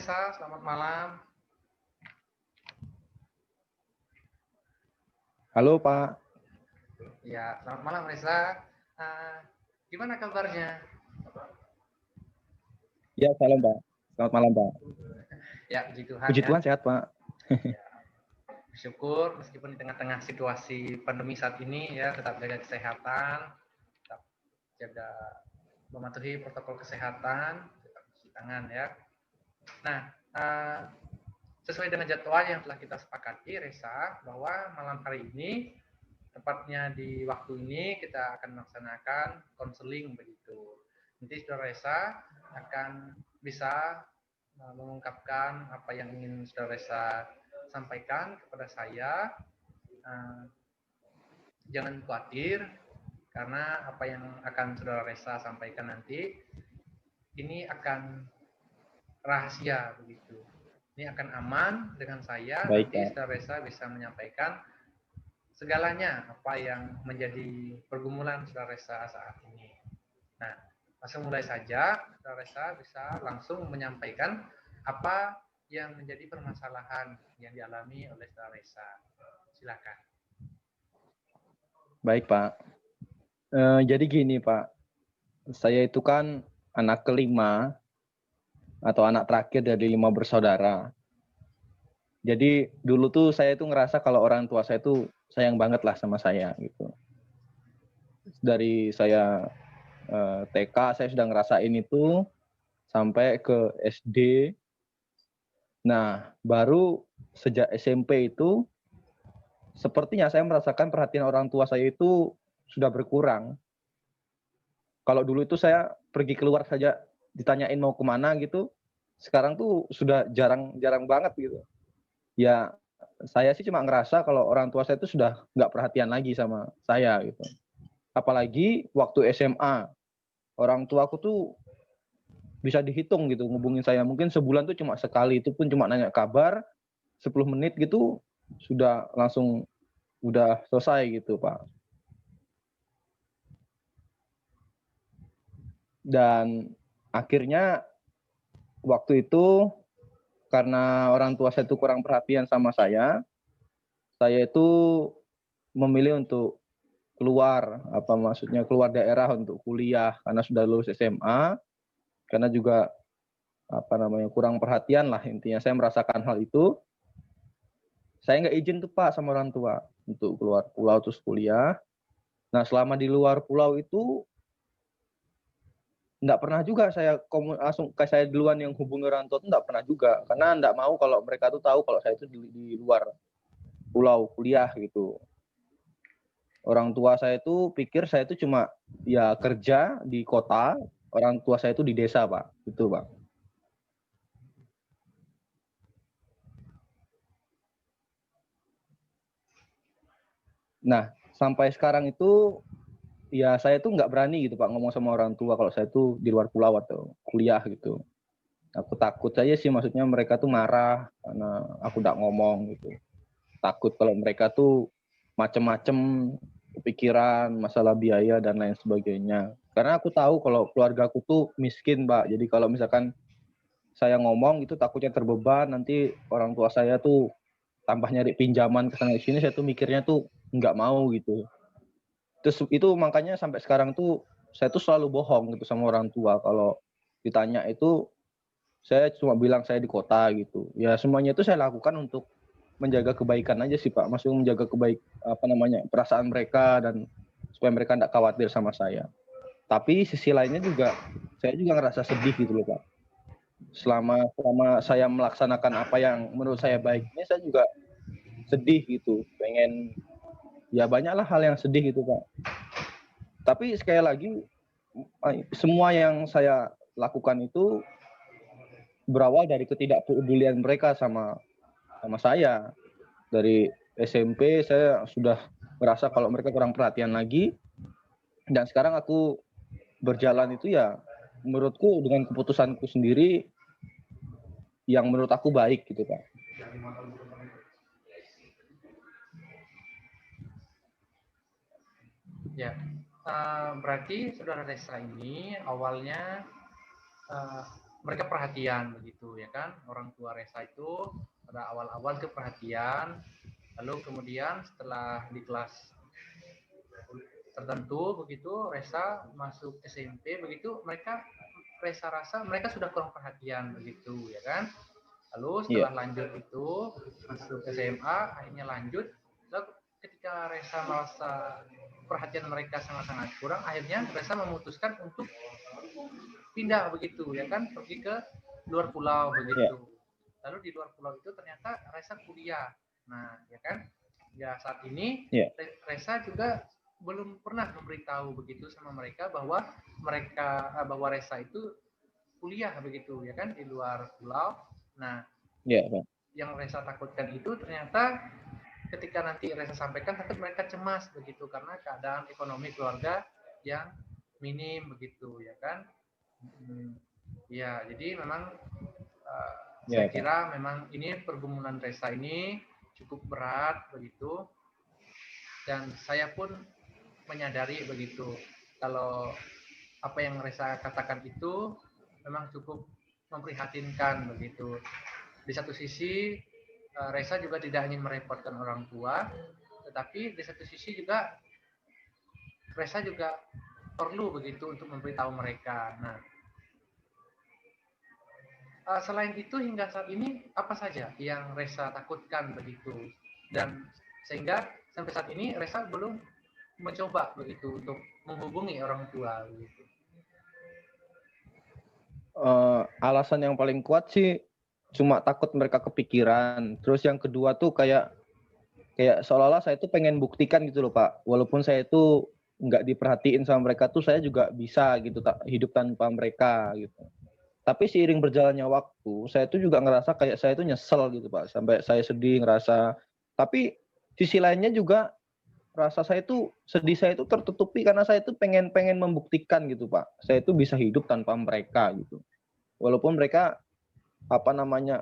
Reza, selamat malam. Halo Pak. Ya, selamat malam Reza. Uh, Gimana kabarnya? Ya, salam Pak. Selamat malam Pak. Ya, puji Tuhan Puji ya. Tuhan sehat Pak. Ya, bersyukur meskipun di tengah-tengah situasi pandemi saat ini ya, tetap jaga kesehatan, tetap jaga mematuhi protokol kesehatan, tetap cuci tangan ya. Nah, sesuai dengan jadwal yang telah kita sepakati, Reza, bahwa malam hari ini, tepatnya di waktu ini, kita akan melaksanakan konseling begitu. Nanti Saudara Reza akan bisa mengungkapkan apa yang ingin Saudara Reza sampaikan kepada saya. Jangan khawatir, karena apa yang akan Saudara Reza sampaikan nanti, ini akan rahasia begitu. Ini akan aman dengan saya. Baik, Nanti Pak. Saudara Reza bisa menyampaikan segalanya apa yang menjadi pergumulan Saudara Reza saat ini. Nah, langsung mulai saja, Saudara Reza bisa langsung menyampaikan apa yang menjadi permasalahan yang dialami oleh Saudara Reza. Silakan. Baik Pak. Jadi gini Pak, saya itu kan anak kelima atau anak terakhir dari 5 bersaudara. Jadi dulu tuh saya itu ngerasa kalau orang tua saya tuh sayang banget lah sama saya gitu. Dari saya TK saya sudah ngerasain itu sampai ke SD. Nah, baru sejak SMP itu sepertinya saya merasakan perhatian orang tua saya itu sudah berkurang. Kalau dulu itu saya pergi keluar saja ditanyain mau kemana gitu, sekarang tuh sudah jarang banget gitu. Ya saya sih cuma ngerasa kalau orang tua saya itu sudah nggak perhatian lagi sama saya gitu. Apalagi waktu SMA, orang tua aku tuh bisa dihitung gitu ngubungin saya. Mungkin sebulan tuh cuma sekali, itu pun cuma nanya kabar, 10 menit gitu sudah langsung udah selesai gitu Pak. Dan akhirnya waktu itu karena orang tua saya itu kurang perhatian sama saya itu memilih untuk keluar, keluar daerah untuk kuliah karena sudah lulus SMA, karena juga kurang perhatian lah intinya. Saya merasakan hal itu. Saya nggak izin tuh Pak sama orang tua untuk keluar pulau terus kuliah. Nah selama di luar pulau itu nggak pernah juga saya langsung kayak saya duluan yang hubungi orang tua, itu nggak pernah juga, karena nggak mau kalau mereka tuh tahu kalau saya itu di luar pulau kuliah gitu. Orang tua saya itu pikir saya itu cuma ya kerja di kota, orang tua saya itu di desa Pak, gitu Pak. Nah sampai sekarang itu ya saya tuh nggak berani gitu Pak ngomong sama orang tua kalau saya tuh di luar pulau atau kuliah gitu. Aku takut aja sih, maksudnya mereka tuh marah karena aku nggak ngomong gitu. Takut kalau mereka tuh macem-macem pikiran, masalah biaya dan lain sebagainya. Karena aku tahu kalau keluarga aku tuh miskin Pak. Jadi kalau misalkan saya ngomong itu takutnya terbeban, nanti orang tua saya tuh tambah nyari pinjaman ke sana sini, saya tuh mikirnya tuh nggak mau gitu. Terus itu makanya sampai sekarang tuh saya tuh selalu bohong gitu sama orang tua. Kalau ditanya itu saya cuma bilang saya di kota gitu. Ya semuanya itu saya lakukan untuk menjaga kebaikan aja sih Pak. Maksudnya menjaga perasaan mereka dan supaya mereka tidak khawatir sama saya. Tapi sisi lainnya juga saya juga ngerasa sedih gitu loh Pak. Selama saya melaksanakan apa yang menurut saya baiknya, saya juga sedih gitu. Pengen ya banyaklah hal yang sedih gitu Pak. Tapi sekali lagi semua yang saya lakukan itu berawal dari ketidakpedulian mereka sama saya. Dari SMP saya sudah merasa kalau mereka kurang perhatian lagi, dan sekarang aku berjalan itu ya menurutku dengan keputusanku sendiri yang menurut aku baik gitu Pak. Ya, berarti Saudara Reza ini awalnya mereka perhatian begitu ya kan. Orang tua Resa itu pada awal-awal itu perhatian, lalu kemudian setelah di kelas tertentu begitu Resa masuk SMP begitu, Resa rasa mereka sudah kurang perhatian begitu ya kan. Lalu Iya. setelah lanjut itu masuk SMA, akhirnya lanjut. Lalu ketika Resa merasa perhatian mereka sangat-sangat kurang, akhirnya Resa memutuskan untuk pindah begitu ya kan, pergi ke luar pulau Iya. begitu. Lalu di luar pulau itu ternyata Resa kuliah. Nah, ya kan? Ya saat ini Iya. Resa juga belum pernah memberitahu begitu sama mereka bahwa Resa itu kuliah begitu ya kan di luar pulau. Nah, Iya, Pak. yang Resa takutkan itu ternyata ketika nanti Resa sampaikan takut mereka cemas begitu karena keadaan ekonomi keluarga yang minim begitu ya kan. Ya, jadi memang saya Iya, Pak. kira memang ini pergumulan Resa ini cukup berat begitu, dan saya pun menyadari begitu kalau apa yang Resa katakan itu memang cukup memprihatinkan begitu. Di satu sisi Resa juga tidak ingin merepotkan orang tua, tetapi di satu sisi juga Resa juga perlu begitu untuk memberitahu mereka. Nah, selain itu hingga saat ini apa saja yang Resa takutkan begitu, dan sehingga sampai saat ini Resa belum mencoba begitu untuk menghubungi orang tua begitu. Alasan yang paling kuat sih cuma takut mereka kepikiran. Terus yang kedua tuh kayak seolah-olah saya tuh pengen buktikan gitu loh Pak. Walaupun saya itu nggak diperhatiin sama mereka tuh saya juga bisa gitu hidup tanpa mereka gitu. Tapi seiring berjalannya waktu, saya tuh juga ngerasa kayak saya tuh nyesel gitu Pak. Sampai saya sedih ngerasa. Tapi sisi lainnya juga rasa saya tuh sedih saya itu tertutupi karena saya tuh pengen membuktikan gitu Pak. Saya tuh bisa hidup tanpa mereka gitu. Walaupun mereka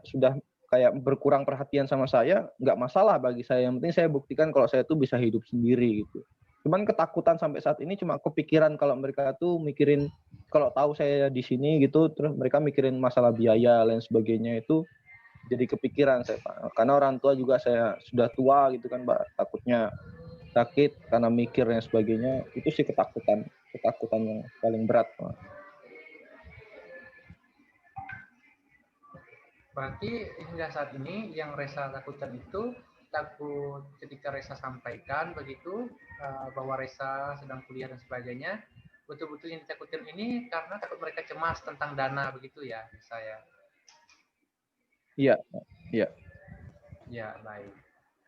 sudah kayak berkurang perhatian sama saya, nggak masalah bagi saya. Yang penting saya buktikan kalau saya tuh bisa hidup sendiri gitu. Cuman ketakutan sampai saat ini cuma kepikiran kalau mereka tuh mikirin kalau tahu saya di sini gitu, terus mereka mikirin masalah biaya lain sebagainya itu jadi kepikiran saya Pak. Karena orang tua juga saya sudah tua gitu kan Pak, takutnya sakit karena mikir dan sebagainya. Itu sih ketakutan yang paling berat Pak. Berarti hingga saat ini yang Resa takutkan itu takut ketika Resa sampaikan begitu bahwa Resa sedang kuliah dan sebagainya, betul-betul yang ditakutkan ini karena takut mereka cemas tentang dana begitu ya, saya. Iya, iya. Ya, baik.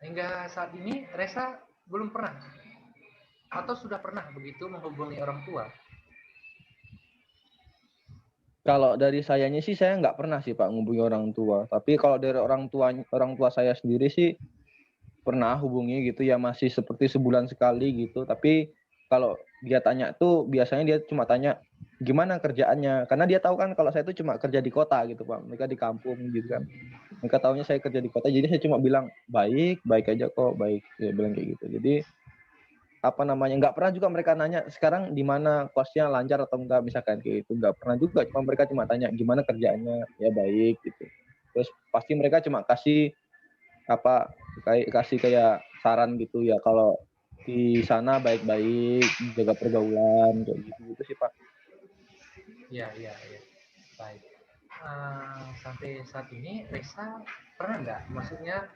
Hingga saat ini Resa belum pernah atau sudah pernah begitu menghubungi orang tua? Kalau dari sayanya sih saya nggak pernah sih Pak menghubungi orang tua. Tapi kalau dari orang tua saya sendiri sih pernah hubungi gitu ya, masih seperti sebulan sekali gitu. Tapi kalau dia tanya tuh biasanya dia cuma tanya gimana kerjaannya. Karena dia tahu kan kalau saya tuh cuma kerja di kota gitu Pak. Mereka di kampung gitu kan. Mereka tahunya saya kerja di kota, jadi saya cuma bilang baik aja kok, baik. Ya bilang kayak gitu. Jadi nggak pernah juga mereka nanya sekarang di mana kosnya lancar atau enggak misalkan kayak itu, nggak pernah juga. Cuma mereka cuma tanya gimana kerjaannya, ya baik gitu. Terus pasti mereka cuma kasih kayak saran gitu ya, kalau di sana baik-baik, jaga pergaulan kayak gitu sih Pak. Iya. Baik. Sampai saat ini Resa pernah nggak, maksudnya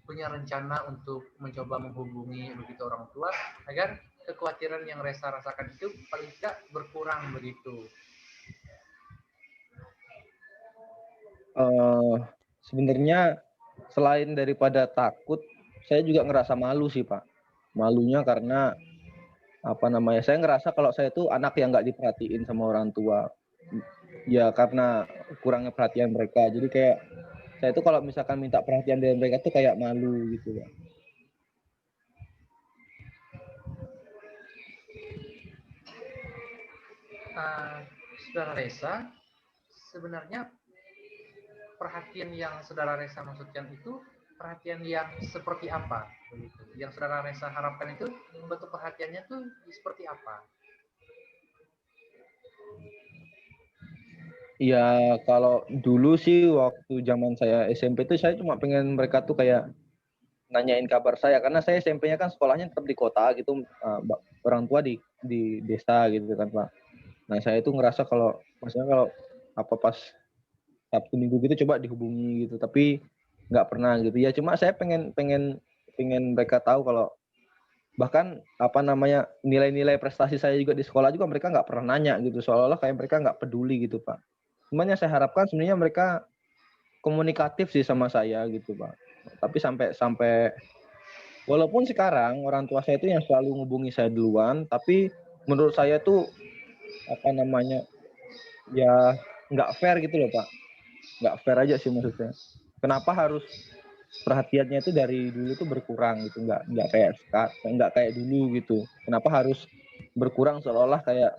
punya rencana untuk mencoba menghubungi begitu orang tua agar kekhawatiran yang Resa rasakan itu paling tidak berkurang begitu? Sebenarnya selain daripada takut, saya juga ngerasa malu sih Pak. Malunya karena saya ngerasa kalau saya tuh anak yang nggak diperhatiin sama orang tua. Ya karena kurangnya perhatian mereka. Jadi kayak saya tuh kalau misalkan minta perhatian dari mereka tuh kayak malu gitu Pak. Saudara Resa, sebenarnya perhatian yang saudara Resa maksudkan itu perhatian yang seperti apa begitu? Yang saudara Resa harapkan itu bentuk perhatiannya tuh seperti apa? Ya kalau dulu sih waktu zaman saya SMP tuh saya cuma pengen mereka tuh kayak nanyain kabar saya karena saya SMP-nya kan sekolahnya tetap di kota gitu, orang tua di desa gitu kan Pak. Nah saya itu ngerasa kalau maksudnya kalau apa pas Sabtu Minggu gitu coba dihubungi gitu, tapi nggak pernah gitu ya. Cuma saya pengen pengen pengen mereka tahu kalau bahkan apa namanya nilai-nilai prestasi saya juga di sekolah juga mereka nggak pernah nanya gitu, seolah-olah kayak mereka nggak peduli gitu Pak. Cuman yang saya harapkan sebenarnya mereka komunikatif sih sama saya gitu Pak. Tapi sampai sampai walaupun sekarang orang tua saya itu yang selalu ngubungi saya duluan, tapi menurut saya tuh apa namanya ya nggak fair gitu loh Pak. Nggak fair aja sih maksudnya. Kenapa harus perhatiannya itu dari dulu tuh berkurang gitu, nggak kayak dulu gitu. Kenapa harus berkurang seolah-olah kayak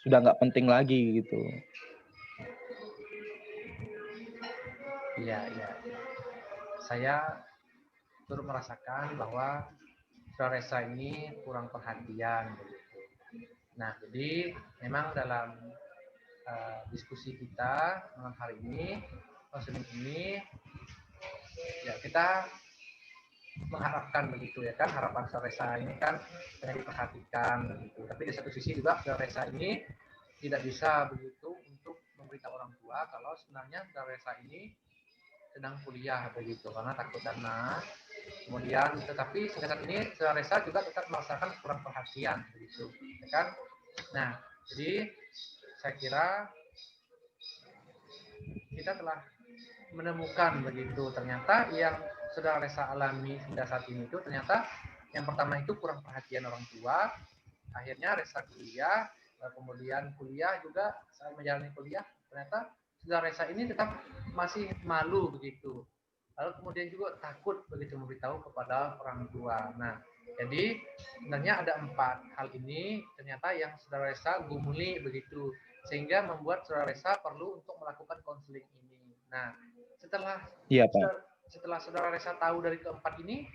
sudah nggak penting lagi gitu. Iya, iya. Saya turut merasakan bahwa Saudara Resa ini kurang perhatian begitu. Nah, jadi memang dalam diskusi kita malam hari ini, konseling ini, ya kita mengharapkan begitu ya kan, harapan Saudara Resa ini kan pengen diperhatikan begitu. Tapi di satu sisi juga Saudara Resa ini tidak bisa begitu untuk memberitahu orang tua kalau sebenarnya Saudara Resa ini sedang kuliah begitu karena takut dana. Kemudian tetapi sampai saat ini Saudara Resa juga tetap merasakan kurang perhatian begitu, ya kan? Nah, jadi saya kira kita telah menemukan begitu ternyata yang Saudara Resa alami hingga saat ini itu ternyata yang pertama itu kurang perhatian orang tua. Akhirnya Resa kuliah, kemudian kuliah juga saat menjalani kuliah ternyata Saudara Resa ini tetap masih malu begitu. Lalu kemudian juga takut begitu memberitahu kepada orang tua. Nah, jadi sebenarnya ada 4 hal ini ternyata yang Saudara Resa gumuli begitu sehingga membuat Saudara Resa perlu untuk melakukan konseling ini. Nah, setelah Iya Pak. setelah Saudara Resa tahu dari keempat ini,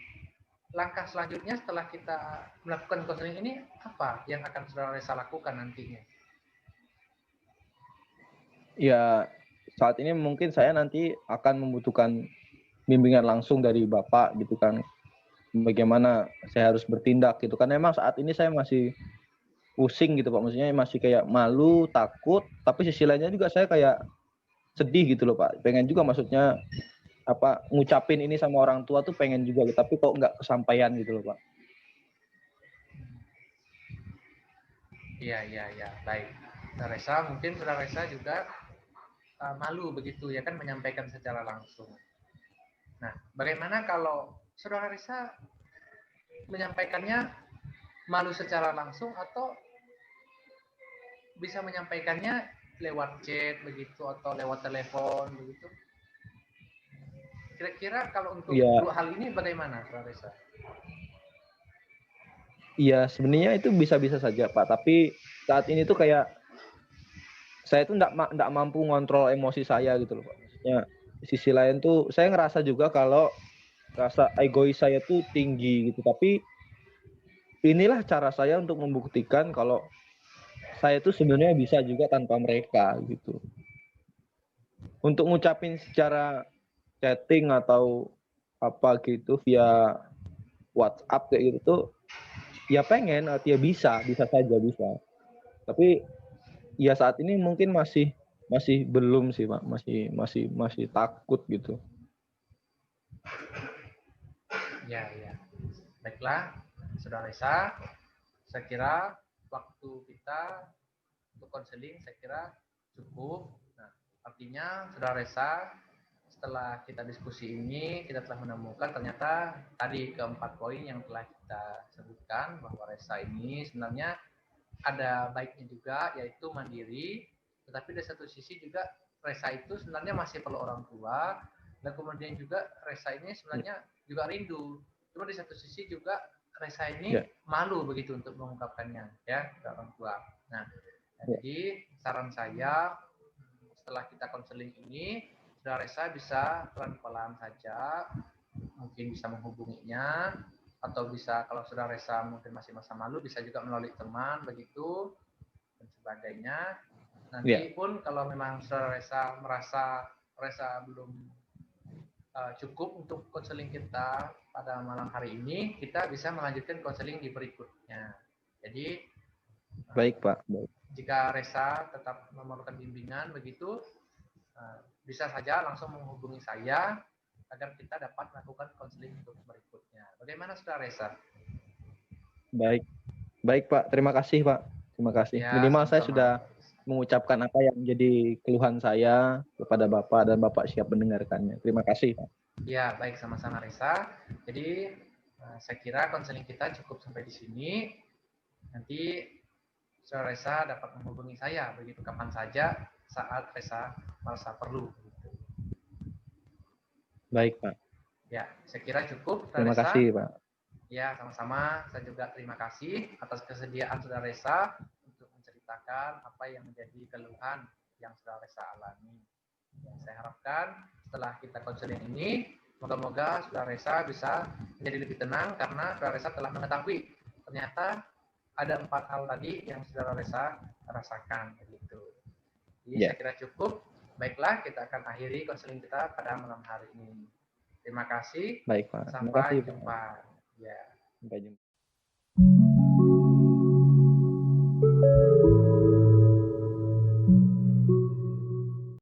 langkah selanjutnya setelah kita melakukan konseling ini apa yang akan Saudara Resa lakukan nantinya? Ya saat ini mungkin saya nanti akan membutuhkan bimbingan langsung dari Bapak gitu kan. Bagaimana saya harus bertindak gitu kan. Memang saat ini saya masih pusing gitu Pak. Maksudnya masih kayak malu, takut, tapi sisi lainnya juga saya kayak sedih gitu loh Pak. Pengen juga maksudnya apa ngucapin ini sama orang tua tuh pengen juga gitu, tapi kok nggak kesampaian gitu loh Pak. Iya, iya, iya, baik. Saudara Resa, mungkin Saudara Resa juga malu begitu ya kan menyampaikan secara langsung. Nah, bagaimana kalau Saudara Resa menyampaikannya malu secara langsung atau bisa menyampaikannya lewat chat begitu atau lewat telepon begitu? Kira-kira kalau untuk Iya, dua hal ini bagaimana, Saudara Resa? iya sebenarnya itu bisa-bisa saja Pak, tapi saat ini tuh kayak saya tuh enggak mampu ngontrol emosi saya gitu loh Pak. Maksudnya di sisi lain tuh saya ngerasa juga kalau rasa egois saya tuh tinggi gitu, tapi inilah cara saya untuk membuktikan kalau saya tuh sebenarnya bisa juga tanpa mereka gitu. Untuk ngucapin secara chatting atau apa gitu via WhatsApp kayak gitu tuh ya pengen, artinya bisa saja bisa. Tapi ya saat ini mungkin masih masih belum sih Pak, masih takut gitu. Ya, ya. Baiklah, Saudara Resa, saya kira waktu kita untuk konseling saya kira cukup. Nah, artinya Saudara Resa setelah kita diskusi ini kita telah menemukan ternyata tadi keempat poin yang telah kita sebutkan bahwa Resa ini sebenarnya ada baiknya juga yaitu mandiri, tetapi di satu sisi juga Resa itu sebenarnya masih perlu orang tua dan kemudian juga Resa ini sebenarnya juga rindu. Cuma di satu sisi juga Resa ini Ya, malu begitu untuk mengungkapkannya ya ke orang tua. Nah, ya. jadi saran saya setelah kita konseling ini, Saudara Resa bisa pelan-pelan saja, mungkin bisa menghubunginya, atau bisa kalau Saudara Resa mungkin masih masa malu, bisa juga melalui teman begitu dan sebagainya. Nanti pun kalau memang Saudara Resa merasa Resa belum cukup untuk konseling kita pada malam hari ini, kita bisa melanjutkan konseling di berikutnya. Jadi Baik, Pak. Baik. Jika Resa tetap memerlukan bimbingan begitu, bisa saja langsung menghubungi saya agar kita dapat melakukan konseling untuk berikutnya. Bagaimana Saudara Resa? Baik. Baik, Pak. Terima kasih, Pak. Terima kasih. Ya, Minimal saya sama-sama. sudah mengucapkan apa yang menjadi keluhan saya kepada Bapak dan Bapak siap mendengarkannya. Terima kasih, Pak. Ya, baik, sama-sama Resa. Jadi saya kira konseling kita cukup sampai di sini. Nanti Saudara Resa dapat menghubungi saya begitu kapan saja saat Resa merasa perlu. Baik, Pak. Ya, saya kira cukup. Terima Resa. kasih, Pak. Ya, sama-sama. Saya juga terima kasih atas kesediaan Saudara Resa untuk menceritakan apa yang menjadi keluhan yang Saudara Resa alami. Yang saya harapkan setelah kita konseling ini, moga-moga Saudara Resa bisa menjadi lebih tenang karena Saudara Resa telah mengetahui ternyata ada 4 hal tadi yang Saudara Resa rasakan. Begitu. Jadi saya kira cukup. Baiklah, kita akan akhiri konseling kita pada malam hari ini. Terima kasih. Baik, Pak. Sampai jumpa. Pak. Ya. Sampai jumpa.